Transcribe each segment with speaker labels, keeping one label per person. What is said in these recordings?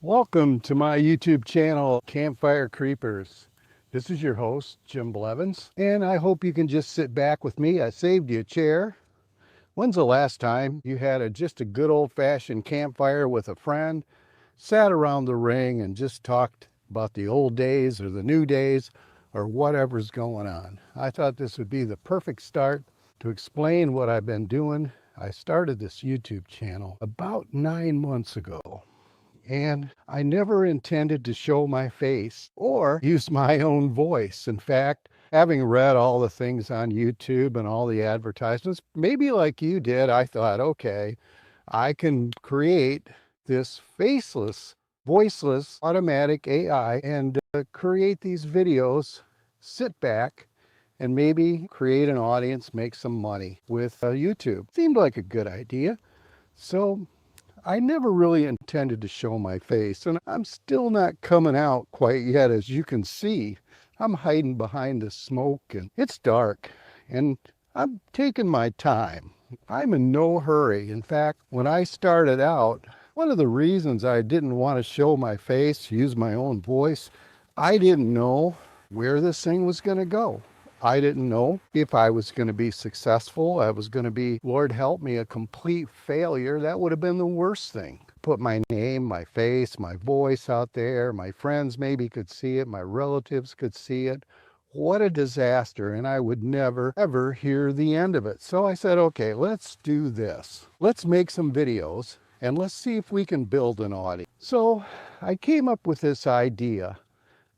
Speaker 1: Welcome to my YouTube channel, Campfire Creepers. This is your host, Jim Blevins, and I hope you can just sit back with me. I saved you a chair. When's the last time you had just a good old-fashioned campfire with a friend, sat around the ring and just talked about the old days or the new days or whatever's going on? I thought this would be the perfect start to explain what I've been doing. I started this YouTube channel about 9 months ago. And I never intended to show my face or use my own voice. In fact, having read all the things on YouTube and all the advertisements, maybe like you did, I thought, okay, I can create this faceless, voiceless, automatic AI and create these videos, sit back, and maybe create an audience, make some money with YouTube. Seemed like a good idea. So I never really intended to show my face, and I'm still not coming out quite yet. As you can see, I'm hiding behind the smoke, and it's dark, and I'm taking my time. I'm in no hurry. In fact, when I started out, one of the reasons I didn't want to show my face, use my own voice, I didn't know where this thing was going to go. I didn't know if I was going to be successful. I was going to be, Lord help me, a complete failure. That would have been the worst thing. Put my name, my face, my voice out there. My friends maybe could see it. My relatives could see it. What a disaster. And I would never, ever hear the end of it. So I said, okay, let's do this. Let's make some videos and let's see if we can build an audience. So I came up with this idea.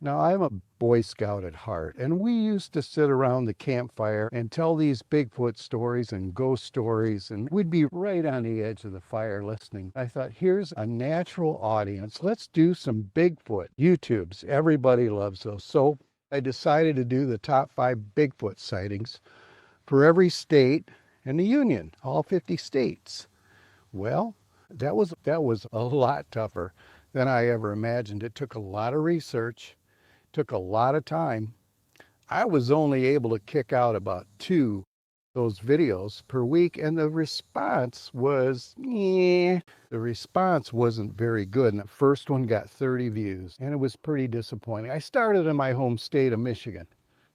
Speaker 1: Now, I'm a Boy Scout at heart, and we used to sit around the campfire and tell these Bigfoot stories and ghost stories, and we'd be right on the edge of the fire listening. I thought, here's a natural audience. Let's do some Bigfoot YouTubes. Everybody loves those. So I decided to do the top 5 Bigfoot sightings for every state in the Union, all 50 states. Well, that was a lot tougher than I ever imagined. It took a lot of research. Took a lot of time. I was only able to kick out about 2 those videos per week, and the response was, The response wasn't very good. And the first one got 30 views, and it was pretty disappointing. I started in my home state of Michigan.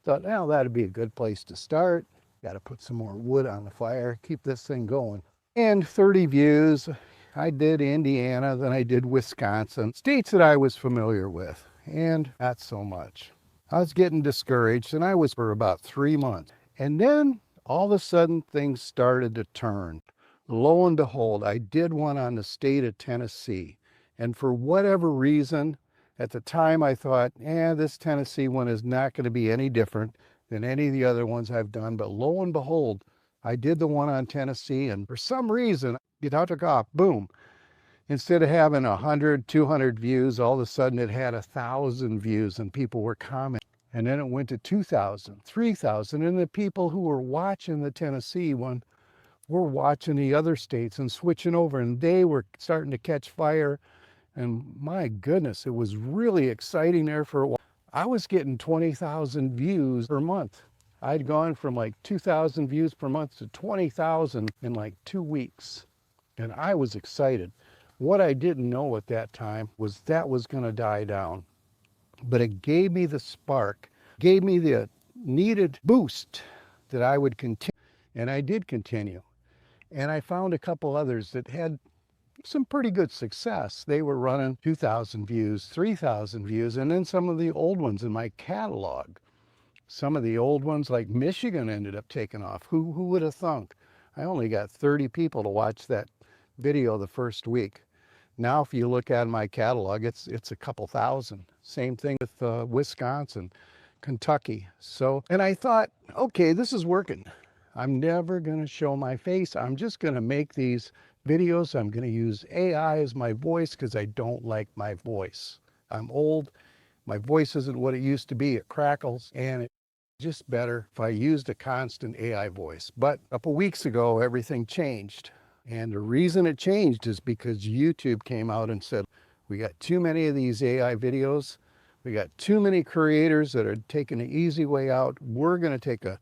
Speaker 1: Thought, well, that'd be a good place to start. Got to put some more wood on the fire, keep this thing going. And 30 views. I did Indiana, then I did Wisconsin, states that I was familiar with. And not so much. I was getting discouraged, and I was for about 3 months. And then all of a sudden things started to turn. Lo and behold, I did one on the state of Tennessee. And for whatever reason, at the time I thought, this Tennessee one is not going to be any different than any of the other ones I've done. But lo and behold, I did the one on Tennessee, and for some reason, it took off, boom. Instead of having 100, 200 views, all of a sudden it had 1,000 views and people were commenting. And then it went to 2,000, 3,000. And the people who were watching the Tennessee one were watching the other states and switching over, and they were starting to catch fire. And my goodness, it was really exciting there for a while. I was getting 20,000 views per month. I'd gone from like 2,000 views per month to 20,000 in like 2 weeks. And I was excited. What I didn't know at that time was that was going to die down. But it gave me the spark, gave me the needed boost that I would continue. And I did continue. And I found a couple others that had some pretty good success. They were running 2,000 views, 3,000 views, and then some of the old ones in my catalog. Some of the old ones like Michigan ended up taking off. Who would have thunk? I only got 30 people to watch that video the first week. Now, if you look at my catalog, it's a couple thousand. Same thing with Wisconsin, Kentucky. So, and I thought, okay, this is working. I'm never going to show my face. I'm just going to make these videos. I'm going to use AI as my voice because I don't like my voice. I'm old. My voice isn't what it used to be. It crackles, and it's just better if I used a constant AI voice. But a couple weeks ago, everything changed. And the reason it changed is because YouTube came out and said, we got too many of these AI videos. We got too many creators that are taking the easy way out. We're going to take a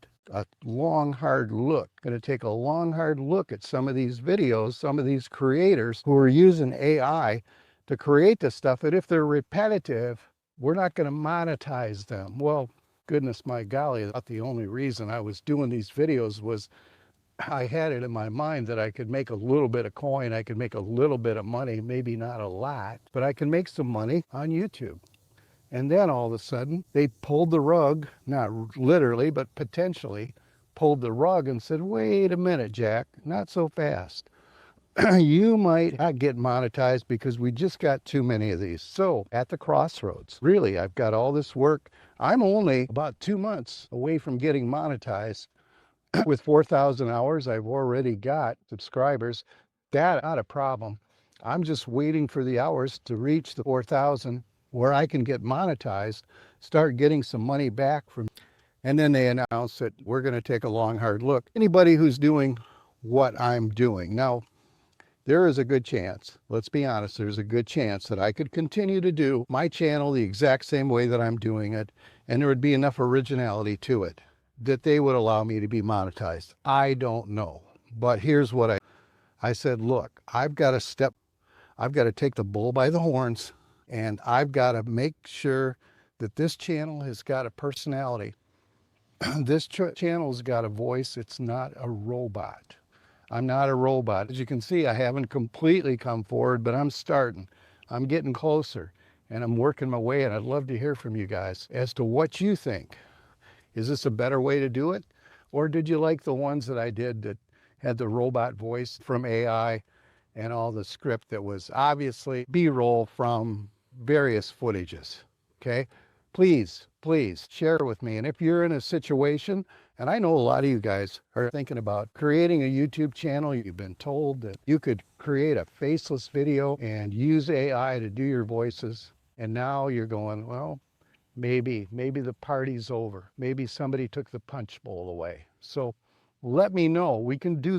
Speaker 1: long, hard look. Going to take a long, hard look at some of these videos, some of these creators who are using AI to create this stuff. And if they're repetitive, we're not going to monetize them. Well, goodness my golly, that's the only reason I was doing these videos was I had it in my mind that I could make a little bit of coin, I could make a little bit of money, maybe not a lot, but I can make some money on YouTube. And then all of a sudden, they pulled the rug, not literally, but potentially pulled the rug and said, wait a minute, Jack, not so fast. You might not get monetized because we just got too many of these. So at the crossroads, really, I've got all this work. I'm only about 2 months away from getting monetized. With 4,000 hours, I've already got subscribers. That's not a problem. I'm just waiting for the hours to reach the 4,000 where I can get monetized, start getting some money back from. And then they announce that we're going to take a long, hard look. Anybody who's doing what I'm doing. Now, there is a good chance, let's be honest, there's a good chance that I could continue to do my channel the exact same way that I'm doing it, and there would be enough originality to it that they would allow me to be monetized. I don't know. But here's what I said, look, I've got to take the bull by the horns, and I've got to make sure that this channel has got a personality. This channel's got a voice. It's not a robot. I'm not a robot. As you can see, I haven't completely come forward, but I'm starting. I'm getting closer, and I'm working my way, and I'd love to hear from you guys as to what you think. Is this a better way to do it? Or did you like the ones that I did that had the robot voice from AI and all the script that was obviously B-roll from various footages? Okay? Please, please share with me. And if you're in a situation, and I know a lot of you guys are thinking about creating a YouTube channel, you've been told that you could create a faceless video and use AI to do your voices. And now you're going, well, maybe the party's over. Maybe somebody took the punch bowl away. So let me know. We can do